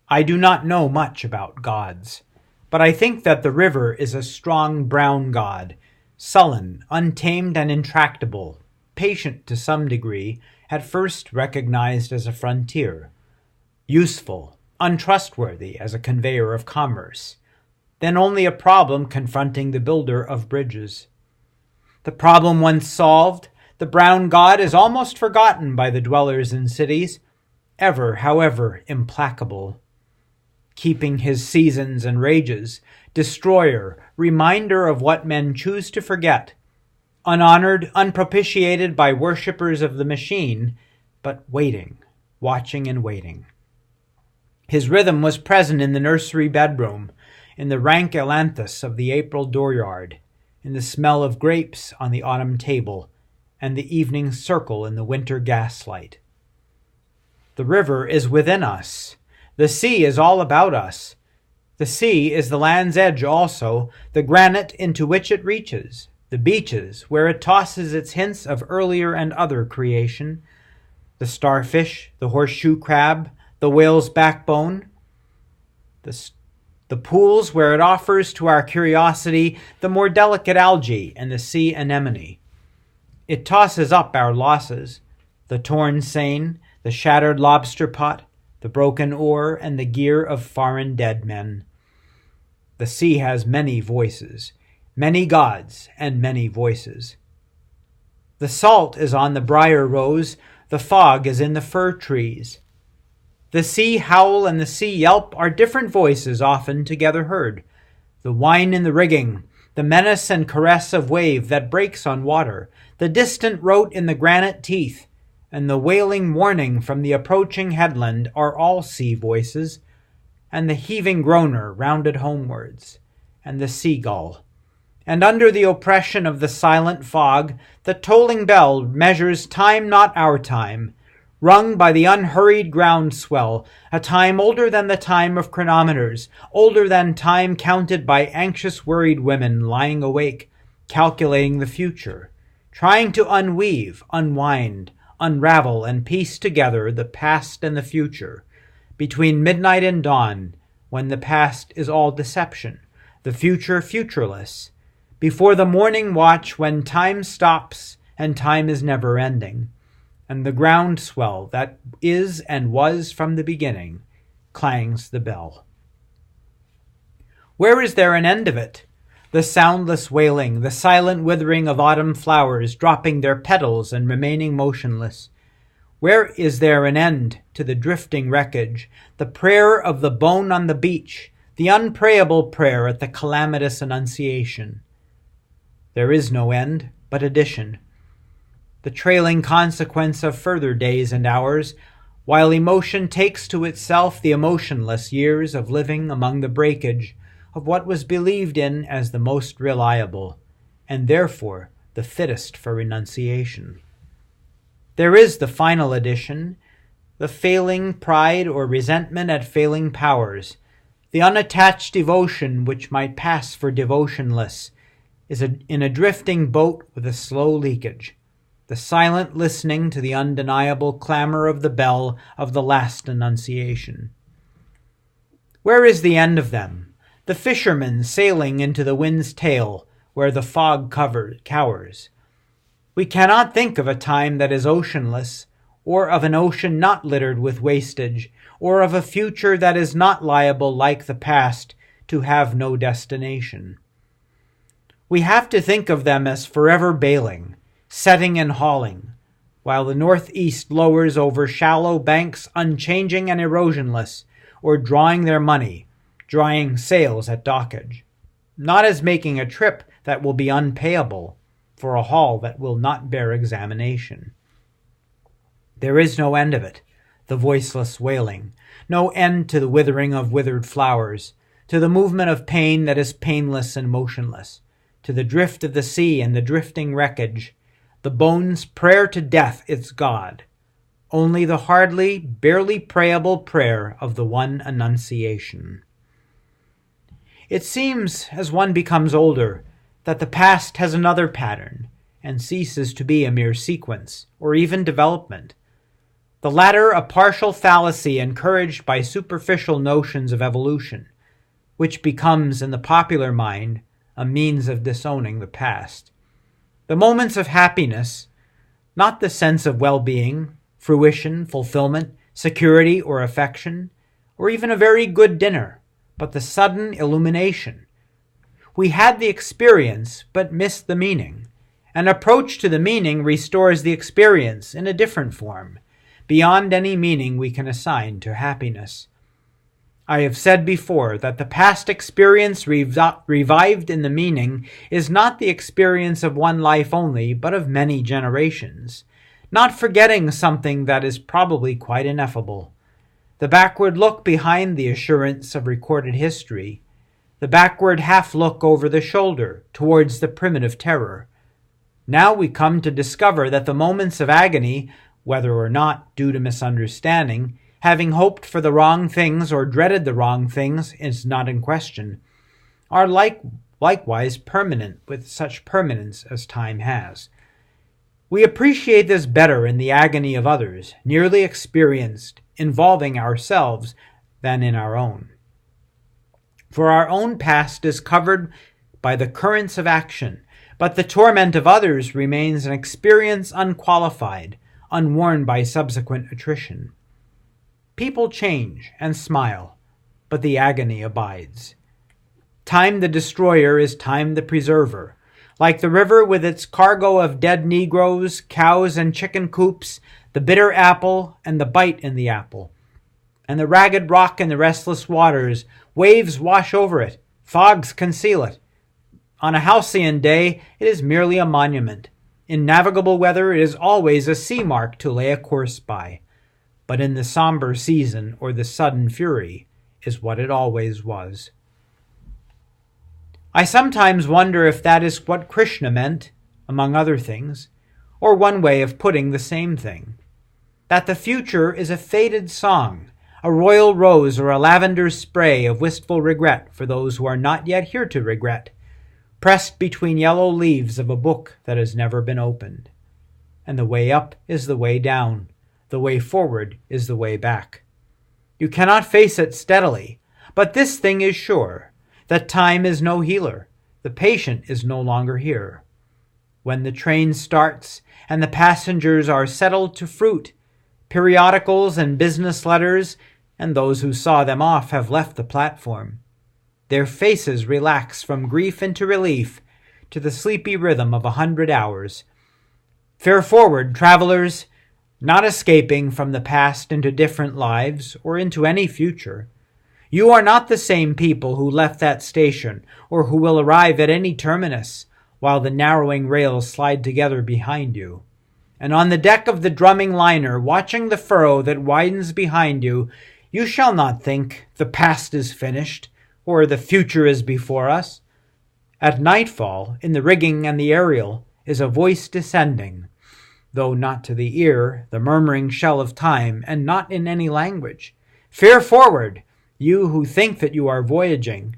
I do not know much about gods, but I think that the river is a strong brown god, sullen, untamed, and intractable, patient to some degree, at first recognized as a frontier, useful, untrustworthy as a conveyor of commerce, then only a problem confronting the builder of bridges. The problem once solved, the brown god is almost forgotten by the dwellers in cities, ever, however, implacable. Keeping his seasons and rages, destroyer, reminder of what men choose to forget, unhonored, unpropitiated by worshippers of the machine, but waiting, watching and waiting. His rhythm was present in the nursery bedroom, in the rank ailanthus of the April dooryard, in the smell of grapes on the autumn table, and the evening circle in the winter gaslight. The river is within us. The sea is all about us. The sea is the land's edge also, the granite into which it reaches, the beaches where it tosses its hints of earlier and other creation, the starfish, the horseshoe crab, the whale's backbone, the pools where it offers to our curiosity the more delicate algae and the sea anemone. It tosses up our losses, the torn seine, the shattered lobster pot, the broken oar, and the gear of foreign dead men. The sea has many voices, many gods, and many voices. The salt is on the briar rose, the fog is in the fir trees. The sea howl and the sea yelp are different voices often together heard. The whine in the rigging, the menace and caress of wave that breaks on water, the distant rote in the granite teeth, and the wailing warning from the approaching headland are all sea voices, and the heaving groaner rounded homewards, and the seagull. And under the oppression of the silent fog, the tolling bell measures time not our time, rung by the unhurried groundswell, a time older than the time of chronometers, older than time counted by anxious worried women lying awake, calculating the future, trying to unweave, unwind, unravel, and piece together the past and the future, between midnight and dawn, when the past is all deception, the future futureless, before the morning watch when time stops and time is never ending, and the groundswell that is and was from the beginning clangs the bell. Where is there an end of it? The soundless wailing, the silent withering of autumn flowers dropping their petals and remaining motionless. Where is there an end to the drifting wreckage, the prayer of the bone on the beach, the unprayable prayer at the calamitous annunciation? There is no end, but addition, the trailing consequence of further days and hours, while emotion takes to itself the emotionless years of living among the breakage of what was believed in as the most reliable, and therefore the fittest for renunciation. There is the final addition, the failing pride or resentment at failing powers, the unattached devotion which might pass for devotionless, is in a drifting boat with a slow leakage, the silent listening to the undeniable clamor of the bell of the last annunciation. Where is the end of them? The fisherman sailing into the wind's tail, where the fog cowers. We cannot think of a time that is oceanless, or of an ocean not littered with wastage, or of a future that is not liable, like the past, to have no destination. We have to think of them as forever bailing, setting and hauling, while the northeast lowers over shallow banks unchanging and erosionless, or drawing their money, drying sails at dockage, not as making a trip that will be unpayable, for a haul that will not bear examination. There is no end of it, the voiceless wailing, no end to the withering of withered flowers, to the movement of pain that is painless and motionless, to the drift of the sea and the drifting wreckage, the bone's prayer to death its God, only the hardly, barely prayable prayer of the one annunciation. It seems, as one becomes older, that the past has another pattern, and ceases to be a mere sequence, or even development. the latter a partial fallacy encouraged by superficial notions of evolution, which becomes, in the popular mind, a means of disowning the past. The moments of happiness, not the sense of well-being, fruition, fulfillment, security, or affection, or even a very good dinner, but the sudden illumination. We had the experience, but missed the meaning. An approach to the meaning restores the experience in a different form, beyond any meaning we can assign to happiness. I have said before that the past experience revived in the meaning is not the experience of one life only, but of many generations, not forgetting something that is probably quite ineffable. The backward look behind the assurance of recorded history, the backward half-look over the shoulder towards the primitive terror. Now we come to discover that the moments of agony, whether or not due to misunderstanding, having hoped for the wrong things or dreaded the wrong things is not in question, are likewise permanent with such permanence as time has. We appreciate this better in the agony of others, nearly experienced, involving ourselves, than in our own. For our own past is covered by the currents of action, but the torment of others remains an experience unqualified, unworn by subsequent attrition. People change and smile, but the agony abides. Time the destroyer is time the preserver. Like the river with its cargo of dead Negroes, cows, and chicken coops, the bitter apple and the bite in the apple. And the ragged rock in the restless waters, waves wash over it, fogs conceal it. On a halcyon day, it is merely a monument. In navigable weather, it is always a sea mark to lay a course by. But in the somber season or the sudden fury is what it always was. I sometimes wonder if that is what Krishna meant, among other things, or one way of putting the same thing. That the future is a faded song, a royal rose or a lavender spray of wistful regret for those who are not yet here to regret, pressed between yellow leaves of a book that has never been opened. And the way up is the way down. The way forward is the way back. You cannot face it steadily, but this thing is sure, that time is no healer. The patient is no longer here. When the train starts and the passengers are settled to fruit, periodicals and business letters, and those who saw them off have left the platform. Their faces relax from grief into relief to the sleepy rhythm of 100 hours. Fare forward, travelers, not escaping from the past into different lives or into any future. You are not the same people who left that station or who will arrive at any terminus while the narrowing rails slide together behind you. And on the deck of the drumming liner, watching the furrow that widens behind you, you shall not think the past is finished or the future is before us. At nightfall, in the rigging and the aerial, is a voice descending, though not to the ear, the murmuring shell of time, and not in any language. Fare forward, you who think that you are voyaging.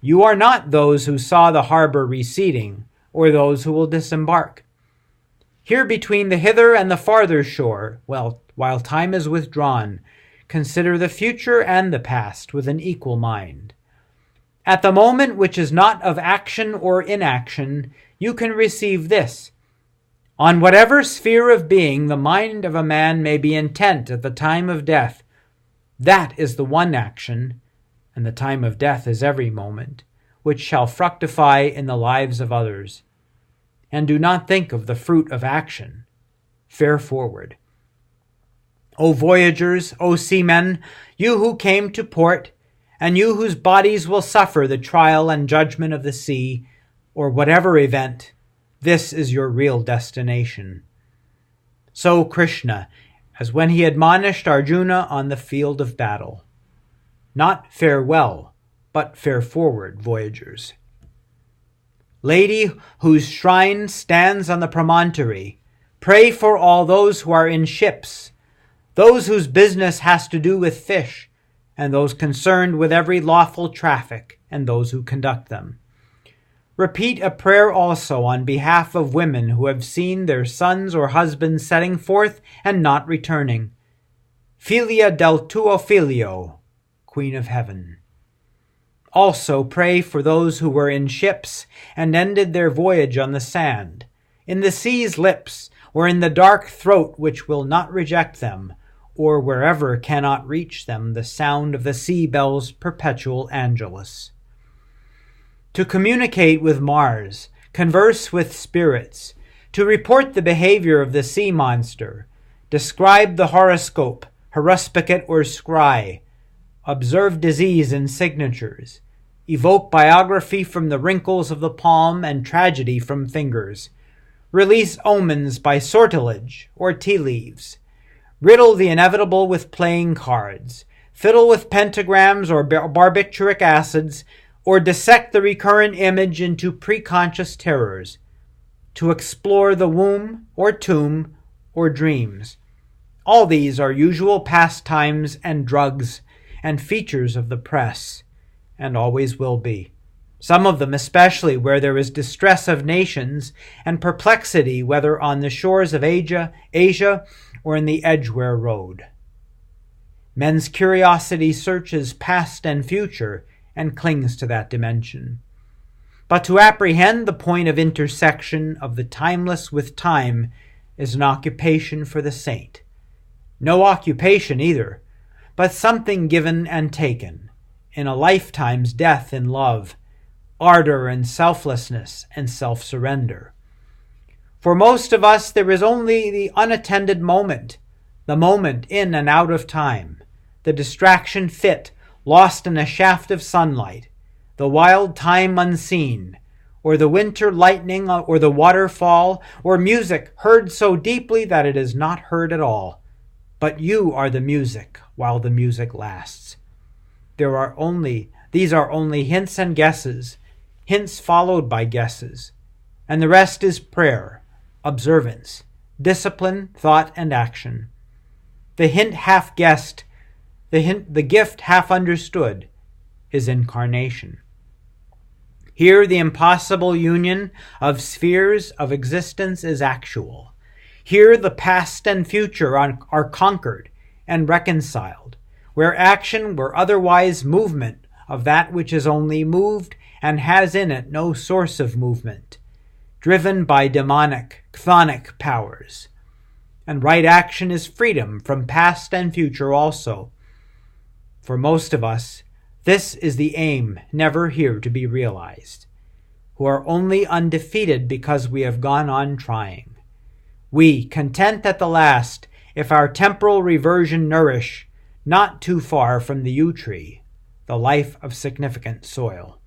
You are not those who saw the harbor receding, or those who will disembark. Here between the hither and the farther shore, while time is withdrawn, consider the future and the past with an equal mind. At the moment which is not of action or inaction, you can receive this. On whatever sphere of being the mind of a man may be intent at the time of death, that is the one action, and the time of death is every moment, which shall fructify in the lives of others. And do not think of the fruit of action. Fare forward. O voyagers, O seamen, you who came to port, and you whose bodies will suffer the trial and judgment of the sea, or whatever event, this is your real destination. So Krishna, as when he admonished Arjuna on the field of battle. Not farewell, but fare forward, voyagers. Lady whose shrine stands on the promontory, pray for all those who are in ships, those whose business has to do with fish, and those concerned with every lawful traffic, and those who conduct them. Repeat a prayer also on behalf of women who have seen their sons or husbands setting forth and not returning, Filia del tuo Filio, Queen of Heaven. Also pray for those who were in ships and ended their voyage on the sand, in the sea's lips, or in the dark throat which will not reject them, or wherever cannot reach them the sound of the sea bell's perpetual angelus. To communicate with Mars, converse with spirits, to report the behavior of the sea monster, describe the horoscope, haruspicate or scry, observe disease in signatures, evoke biography from the wrinkles of the palm and tragedy from fingers, release omens by sortilege or tea leaves, riddle the inevitable with playing cards, fiddle with pentagrams or barbituric acids, or dissect the recurrent image into preconscious terrors, to explore the womb or tomb or dreams. All these are usual pastimes and drugs and features of the press, and always will be. Some of them especially where there is distress of nations and perplexity, whether on the shores of Asia or in the Edgware Road. Men's curiosity searches past and future and clings to that dimension. But to apprehend the point of intersection of the timeless with time is an occupation for the saint. No occupation either, but something given and taken, in a lifetime's death in love, ardor and selflessness and self-surrender. For most of us there is only the unattended moment, the moment in and out of time, the distraction fit, lost in a shaft of sunlight, the wild time unseen, or the winter lightning or the waterfall, or music heard so deeply that it is not heard at all. But you are the music while the music lasts. These are only hints and guesses, hints followed by guesses, and the rest is prayer, observance, discipline, thought, and action. The hint half guessed, the gift half understood, is incarnation. Here the impossible union of spheres of existence is actual. Here the past and future are conquered and reconciled, where action were otherwise movement of that which is only moved and has in it no source of movement, driven by demonic, chthonic powers. And right action is freedom from past and future also. For most of us, this is the aim never here to be realized, who are only undefeated because we have gone on trying. We, content at the last, if our temporal reversion nourish, not too far from the yew tree, the life of significant soil.